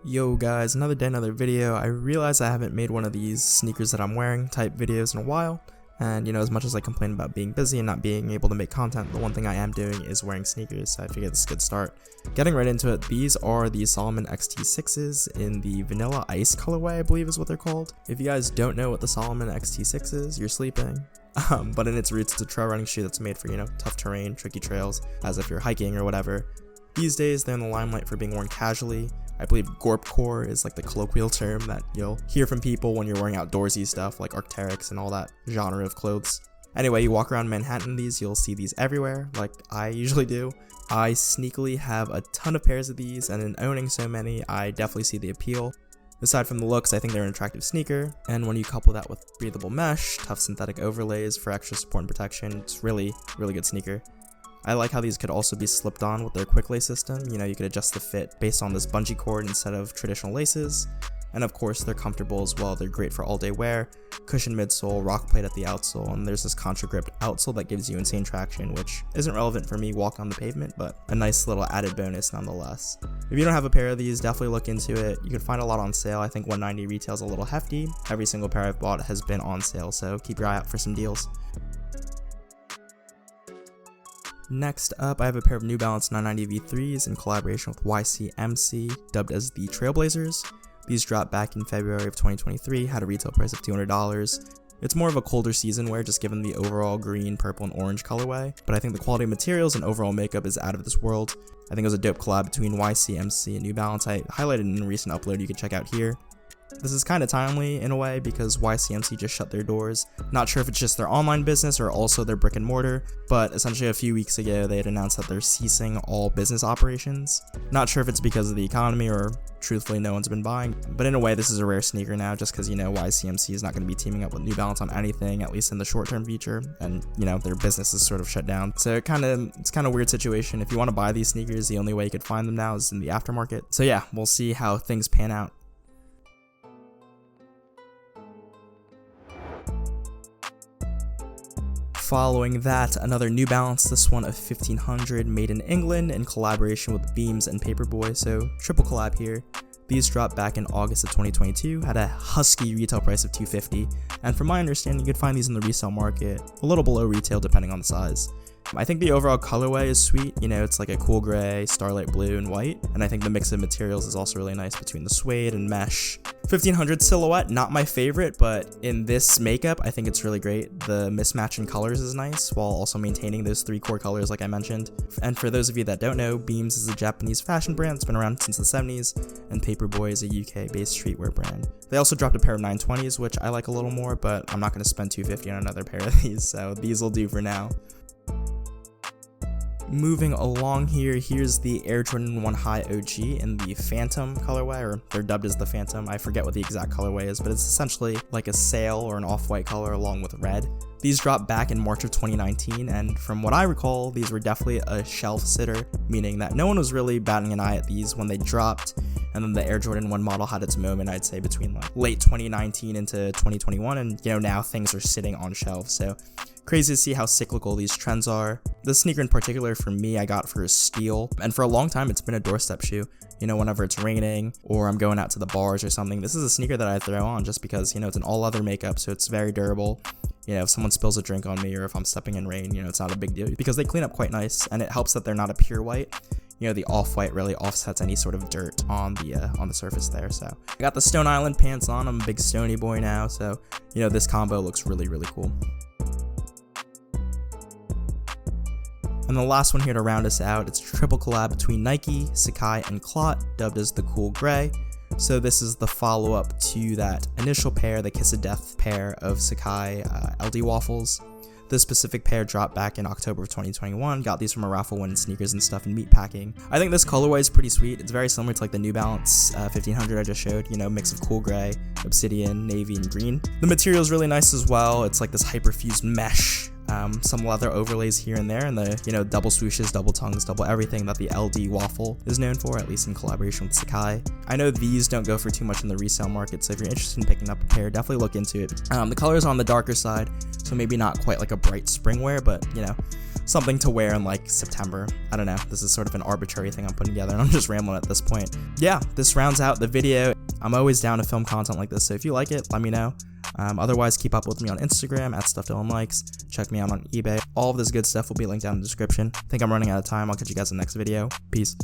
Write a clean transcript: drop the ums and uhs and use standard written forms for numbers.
Yo guys, another day, another video. I realize I haven't made one of these sneakers that I'm wearing type videos in a while, and as much as I complain about being busy and not being able to make content, the one thing I am doing is wearing sneakers, so I figured this is a good start. Getting right into it, these are the Salomon XT6s in the Vanilla Ice colorway, I believe is what they're called. If you guys don't know what the Salomon XT6 is, you're sleeping. But in its roots, it's a trail running shoe that's made for, tough terrain, tricky trails, as if you're hiking or whatever. These days, they're in the limelight for being worn casually. I believe gorpcore is like the colloquial term that you'll hear from people when you're wearing outdoorsy stuff like Arc'teryx and all that genre of clothes. Anyway, you walk around Manhattan you'll see these everywhere, like I usually do. I sneakily have a ton of pairs of these, and in owning so many, I definitely see the appeal. Aside from the looks, I think they're an attractive sneaker, and when you couple that with breathable mesh, tough synthetic overlays for extra support and protection, it's really good sneaker. I like how these could also be slipped on with their quick lace system. You could adjust the fit based on this bungee cord instead of traditional laces. And of course, they're comfortable as well. They're great for all day wear, cushion midsole, rock plate at the outsole, and there's this contra grip outsole that gives you insane traction, which isn't relevant for me walking on the pavement, but a nice little added bonus nonetheless. If you don't have a pair of these, definitely look into it. You can find a lot on sale. I think $190 retails a little hefty. Every single pair I've bought has been on sale, so keep your eye out for some deals. Next up, I have a pair of New Balance 990 V3s in collaboration with YCMC, dubbed as the Trailblazers. These dropped back in February of 2023, had a retail price of $200. It's more of a colder season wear just given the overall green, purple, and orange colorway, but I think the quality of materials and overall makeup is out of this world. I think it was a dope collab between YCMC and New Balance. I highlighted in a recent upload you can check out here. This is kind of timely in a way because YCMC just shut their doors. Not sure if it's just their online business or also their brick and mortar, but essentially a few weeks ago they had announced that they're ceasing all business operations. Not sure if it's because of the economy or truthfully no one's been buying, but in a way this is a rare sneaker now just because YCMC is not going to be teaming up with New Balance on anything, at least in the short-term future, and their business is sort of shut down. So it's kind of a weird situation. If you want to buy these sneakers, the only way you could find them now is in the aftermarket. So yeah, we'll see how things pan out. Following that, another New Balance, this one a 1500 made in England in collaboration with Beams and Paperboy, so triple collab here. These dropped back in August of 2022, had a husky retail price of $250, and from my understanding you could find these in the resale market a little below retail depending on the size. I think the overall colorway is sweet, it's like a cool gray, starlight blue, and white, and I think the mix of materials is also really nice between the suede and mesh. 1500 silhouette, not my favorite, but in this makeup, I think it's really great. The mismatch in colors is nice, while also maintaining those three core colors like I mentioned. And for those of you that don't know, Beams is a Japanese fashion brand that's been around since the 70s, and Paperboy is a UK-based streetwear brand. They also dropped a pair of 920s, which I like a little more, but I'm not going to spend $250 on another pair of these, so these will do for now. Moving along here, here's the Air Jordan 1 High OG in the Phantom colorway, or they're dubbed as the Phantom. I forget what the exact colorway is, but it's essentially like a sail or an off-white color along with red. These dropped back in March of 2019, and from what I recall, these were definitely a shelf sitter, meaning that no one was really batting an eye at these when they dropped, and then the Air Jordan 1 model had its moment, I'd say, between like late 2019 into 2021, and now things are sitting on shelves, so crazy to see how cyclical these trends are. This sneaker in particular for me, I got for steel, and for a long time it's been a doorstep shoe. Whenever it's raining or I'm going out to the bars or something, this is a sneaker that I throw on just because, it's an all leather makeup, so it's very durable. If someone spills a drink on me or if I'm stepping in rain, it's not a big deal because they clean up quite nice, and it helps that they're not a pure white. The off-white really offsets any sort of dirt on the surface there. So I got the Stone Island pants on. I'm a big Stony boy now, so this combo looks really cool. And the last one here to round us out, it's a triple collab between Nike, Sakai, and Clot, dubbed as the Cool Gray. So this is the follow-up to that initial pair, the Kiss of Death pair of Sakai LDWaffles. This specific pair dropped back in October of 2021. Got these from a raffle winning sneakers and stuff in meatpacking. I think this colorway is pretty sweet. It's very similar to like the New Balance 1500 I just showed, mix of cool gray, obsidian, navy, and green. The material is really nice as well. It's like this hyperfused mesh. Some leather overlays here and there, and the double swooshes, double tongues, double everything that the LDWaffle is known for, at least in collaboration with Sakai. I know these don't go for too much in the resale market, so if you're interested in picking up a pair, definitely look into it. The color is on the darker side, so maybe not quite like a bright spring wear, but something to wear in like September. I don't know, this is sort of an arbitrary thing I'm putting together and I'm just rambling at this point. Yeah, this rounds out the video. I'm always down to film content like this, so if you like it, let me know. Otherwise, keep up with me on Instagram at StuffDylanLikes. Check me out on eBay. All of this good stuff will be linked down in the description. I think I'm running out of time. I'll catch you guys in the next video. Peace.